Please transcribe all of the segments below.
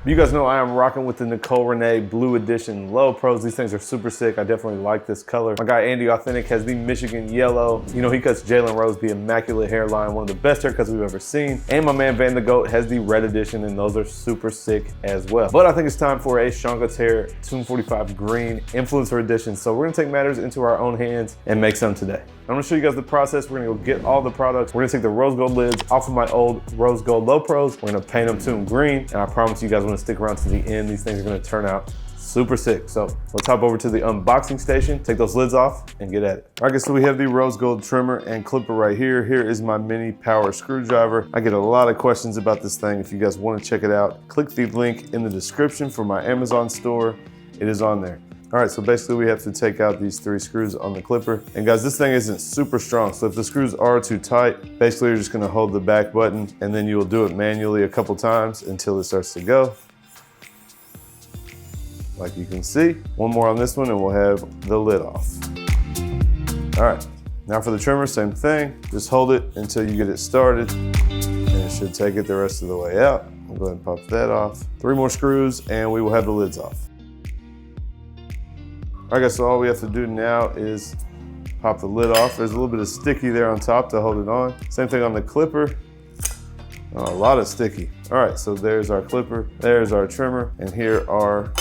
You guys know I am rocking with the Nicole Renee Blue Edition Low Pros. These things are super sick. I definitely like this color. My guy Andy Authentic has the Michigan Yellow. You know, he cuts Jalen Rose the immaculate hairline, one of the best haircuts we've ever seen. And my man Van the Goat has the Red Edition, and those are super sick as well. But I think it's time for a Seancutshair Tomb45 Green Influencer Edition. So we're gonna take matters into our own hands and make some today. I'm gonna show you guys the process. We're gonna go get all the products. We're gonna take the rose gold lids off of my old rose gold Low Pros. We're gonna paint them Tomb Green, and I promise you guys want to stick around to the end. These things are gonna turn out super sick. So let's hop over to the unboxing station, take those lids off, and get at it. All right, guys, so we have the rose gold trimmer and clipper right here. Here is my mini power screwdriver. I get a lot of questions about this thing. If you guys want to check it out, click the link in the description for my Amazon store. It is on there. All right, so basically we have to take out these 3 screws on the clipper. And guys, this thing isn't super strong. So if the screws are too tight, basically you're just gonna hold the back button and then you will do it manually a couple times until it starts to go. Like you can see. One more on this one and we'll have the lid off. All right, now for the trimmer, same thing. Just hold it until you get it started and it should take it the rest of the way out. We'll go ahead and pop that off. 3 more screws and we will have the lids off. All right, guys, so all we have to do now is pop the lid off. There's a little bit of sticky there on top to hold it on. Same thing on the clipper. A lot of sticky. All right, so there's our clipper, there's our trimmer, and here are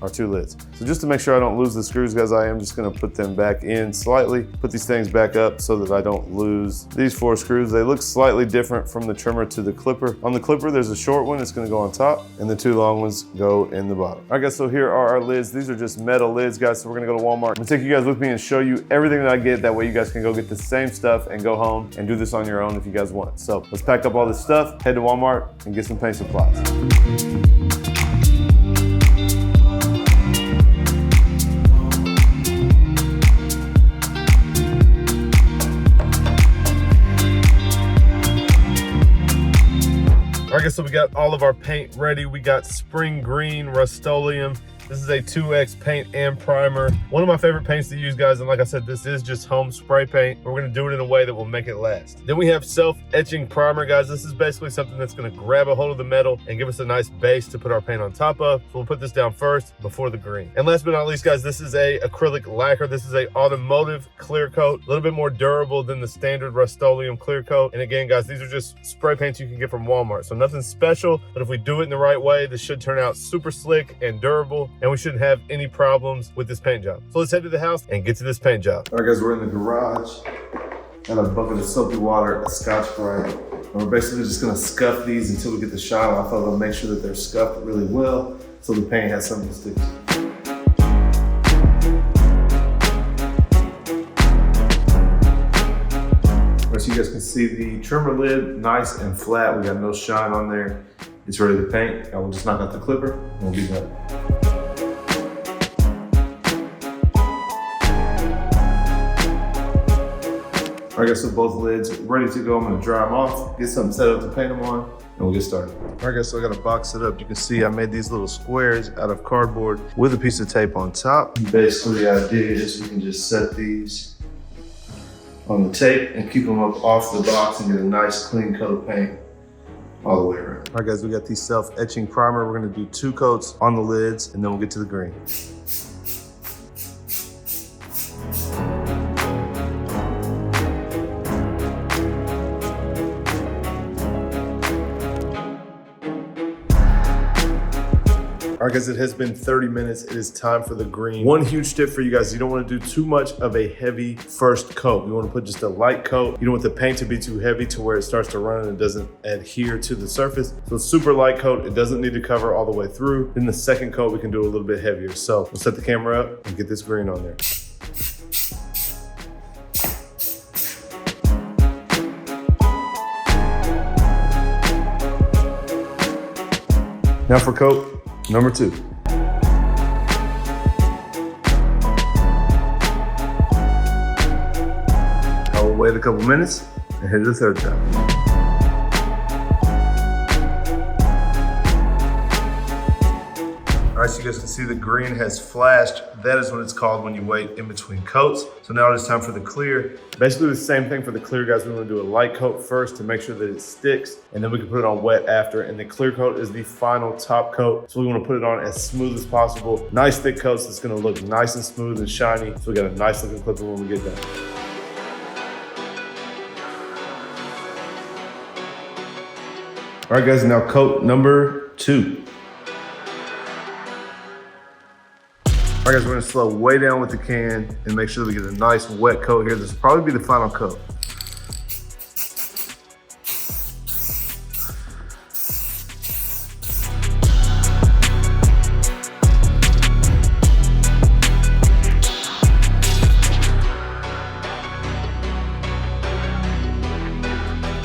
our 2 lids. So just to make sure I don't lose the screws, guys, I am just gonna put them back in slightly, put these things back up so that I don't lose these 4 screws. They look slightly different from the trimmer to the clipper. On the clipper, there's a short one, it's gonna go on top, and the 2 long ones go in the bottom. All right, guys, so here are our lids. These are just metal lids, guys, so we're gonna go to Walmart. I'm gonna take you guys with me and show you everything that I get. That way you guys can go get the same stuff and go home and do this on your own if you guys want. So let's pack up all this stuff, head to Walmart, and get some paint supplies. All right, guys, so we got all of our paint ready. We got spring green Rust-Oleum. This is a 2X paint and primer. One of my favorite paints to use, guys, and like I said, this is just home spray paint. We're gonna do it in a way that will make it last. Then we have self-etching primer, guys. This is basically something that's gonna grab a hold of the metal and give us a nice base to put our paint on top of. So we'll put this down first before the green. And last but not least, guys, this is a acrylic lacquer. This is a automotive clear coat, a little bit more durable than the standard Rust-Oleum clear coat. And again, guys, these are just spray paints you can get from Walmart. So nothing special, but if we do it in the right way, this should turn out super slick and durable, and we shouldn't have any problems with this paint job. So let's head to the house and get to this paint job. All right, guys, we're in the garage. Got a bucket of soapy water, a Scotch-Brite. And we're basically just gonna scuff these until we get the shine off of them, make sure that they're scuffed really well so the paint has something to stick to. So you guys can see the trimmer lid, nice and flat. We got no shine on there. It's ready to paint. I will just knock out the clipper and we'll be done. All right, guys, so both lids ready to go. I'm gonna dry them off, get something set up to paint them on, and we'll get started. All right, guys, so I got a box set up. You can see I made these little squares out of cardboard with a piece of tape on top. Basically, the idea is we can just set these on the tape and keep them up off the box and get a nice clean coat of paint all the way around. All right, guys, we got the self-etching primer. We're gonna do 2 coats on the lids, and then we'll get to the green. All right, guys, it has been 30 minutes. It is time for the green. One huge tip for you guys, you don't want to do too much of a heavy first coat. You want to put just a light coat. You don't want the paint to be too heavy to where it starts to run and it doesn't adhere to the surface. So a super light coat, it doesn't need to cover all the way through. Then the second coat, we can do a little bit heavier. So we'll set the camera up and get this green on there. Now for coat number 2. I will wait a couple minutes and hit it a third time. All right, so you guys can see the green has flashed. That is what it's called when you wait in between coats. So now it's time for the clear. Basically the same thing for the clear, guys. We want to do a light coat first to make sure that it sticks, and then we can put it on wet after. And the clear coat is the final top coat. So we want to put it on as smooth as possible. Nice thick coats that's going to look nice and smooth and shiny. So we got a nice looking clipper when we get done. All right, guys, now coat number 2. All right, guys, we're gonna slow way down with the can and make sure that we get a nice wet coat here. This will probably be the final coat.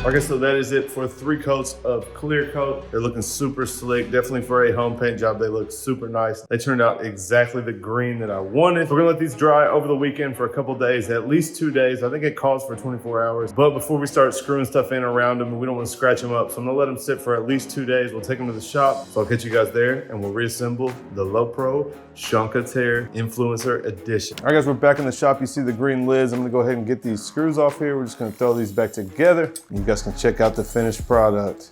Okay, so that is it for 3 coats of clear coat. They're looking super slick. Definitely for a home paint job, they look super nice. They turned out exactly the green that I wanted. We're gonna let these dry over the weekend for a couple days, at least 2 days. I think it calls for 24 hours. But before we start screwing stuff in around them, we don't want to scratch them up. So I'm gonna let them sit for at least 2 days. We'll take them to the shop. So I'll catch you guys there and we'll reassemble the Low Pro Seancutshair Influencer Edition. All right, guys, we're back in the shop. You see the green lids. I'm gonna go ahead and get these screws off here. We're just gonna throw these back together. You guys can check out the finished product.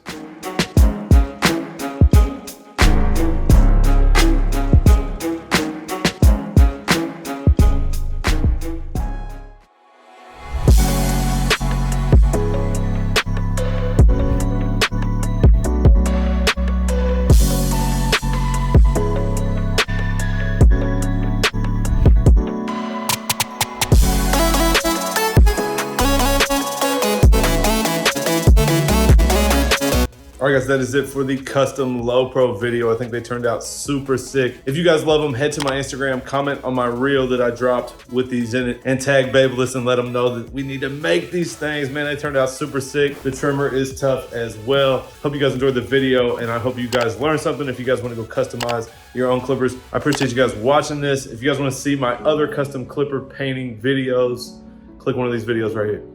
All right, guys, that is it for the custom Low Pro video. I think they turned out super sick. If you guys love them, head to my Instagram, comment on my reel that I dropped with these in it, and tag Babyliss and let them know that we need to make these things. Man, they turned out super sick. The trimmer is tough as well. Hope you guys enjoyed the video, and I hope you guys learned something. If you guys want to go customize your own clippers, I appreciate you guys watching this. If you guys want to see my other custom clipper painting videos, click one of these videos right here.